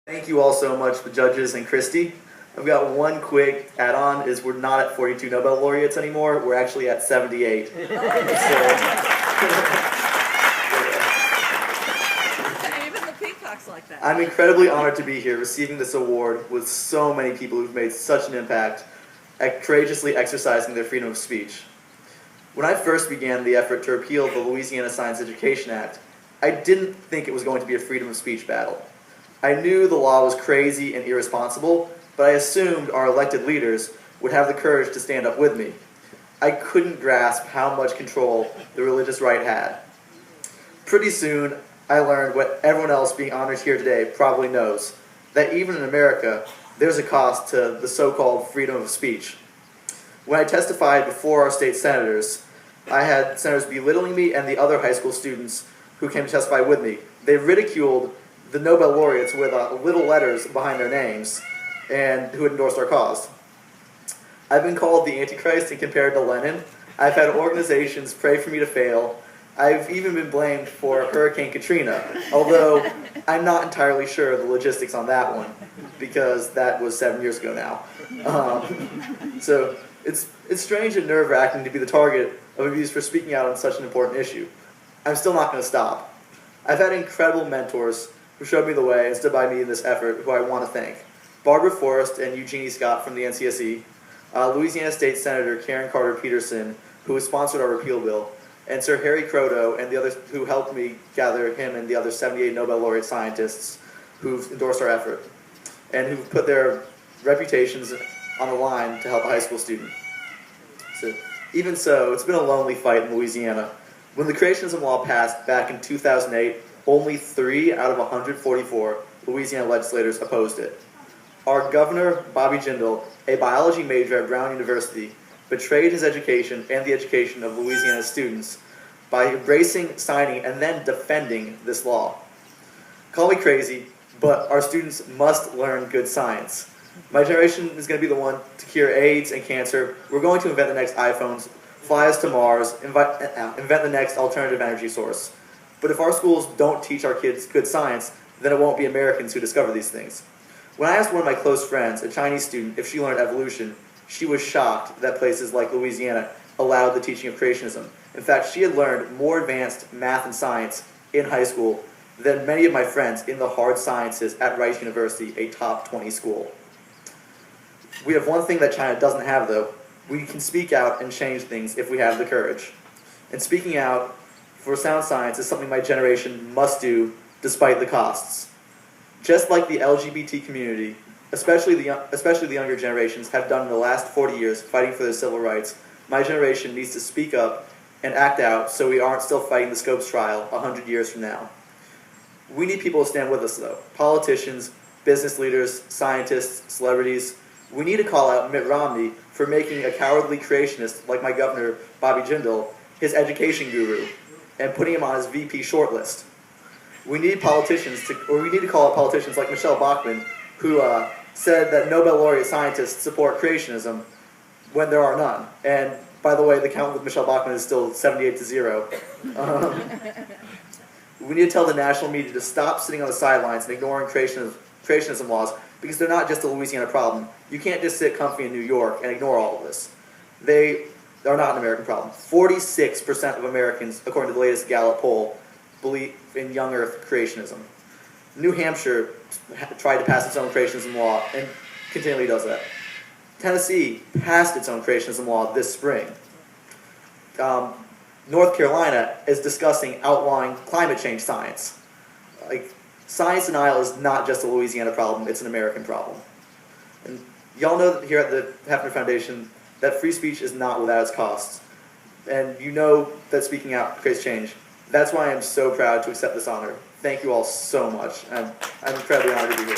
Thank you all so much, the judges and Christy. I've got one quick add-on, is we're not at 42 Nobel laureates anymore, we're actually at 78. Even the peacocks like that. I'm incredibly honored to be here receiving this award with so many people who've made such an impact at courageously exercising their freedom of speech. When I first began the effort to repeal the Louisiana Science Education Act, I didn't think it was going to be a freedom of speech battle. I knew the law was crazy and irresponsible, but I assumed our elected leaders would have the courage to stand up with me. I couldn't grasp how much control the religious right had. Pretty soon, I learned what everyone else being honored here today probably knows, that even in America, there's a cost to the so-called freedom of speech. When I testified before our state senators, I had senators belittling me and the other high school students who came to testify with me. They ridiculed the Nobel laureates with little letters behind their names and who had endorsed our cause. I've been called the Antichrist and compared to Lenin. I've had organizations pray for me to fail. I've even been blamed for Hurricane Katrina, although I'm not entirely sure of the logistics on that one, because that was 7 years ago now. So it's strange and nerve-wracking to be the target of abuse for speaking out on such an important issue. I'm still not going to stop. I've had incredible mentors who showed me the way and stood by me in this effort, who I want to thank. Barbara Forrest and Eugenie Scott from the NCSE, Louisiana State Senator Karen Carter Peterson, who sponsored our repeal bill, and Sir Harry Croto and the others who helped me gather him and the other 78 Nobel laureate scientists who've endorsed our effort and who've put their reputations on the line to help a high school student. Even so, it's been a lonely fight in Louisiana. When the creationism law passed back in 2008, only 3 out of 144 Louisiana legislators opposed it. Our governor, Bobby Jindal, a biology major at Brown University, betrayed his education and the education of Louisiana students by embracing, signing, and then defending this law. Call me crazy, but our students must learn good science. My generation is going to be the one to cure AIDS and cancer. We're going to invent the next iPhones, fly us to Mars, invent the next alternative energy source. But if our schools don't teach our kids good science, then it won't be Americans who discover these things. When I asked one of my close friends, a Chinese student, if she learned evolution, she was shocked that places like Louisiana allowed the teaching of creationism. In fact, she had learned more advanced math and science in high school than many of my friends in the hard sciences at Rice University, a top 20 school. We have one thing that China doesn't have, though. We can speak out and change things if we have the courage. And speaking out for sound science is something my generation must do despite the costs. Just like the LGBT community, especially the younger generations, have done in the last 40 years fighting for their civil rights, my generation needs to speak up and act out so we aren't still fighting the Scopes trial 100 years from now. We need people to stand with us, though. Politicians, business leaders, scientists, celebrities. We need to call out Mitt Romney for making a cowardly creationist like my governor, Bobby Jindal, his education guru, and putting him on his VP shortlist. We need to call out politicians like Michelle Bachmann, who said that Nobel laureate scientists support creationism when there are none. And by the way, the count with Michelle Bachmann is still 78-0. We need to tell the national media to stop sitting on the sidelines and ignoring creationism laws, because they're not just a Louisiana problem. You can't just sit comfy in New York and ignore all of this. They are not an American problem. 46% of Americans, according to the latest Gallup poll, believe in young earth creationism. New Hampshire tried to pass its own creationism law and continually does that. Tennessee passed its own creationism law this spring. North Carolina is discussing outlawing climate change science. Science denial is not just a Louisiana problem, it's an American problem. And y'all know that here at the Hefner Foundation that free speech is not without its costs. And you know that speaking out creates change. That's why I'm so proud to accept this honor. Thank you all so much. I'm incredibly honored to be here.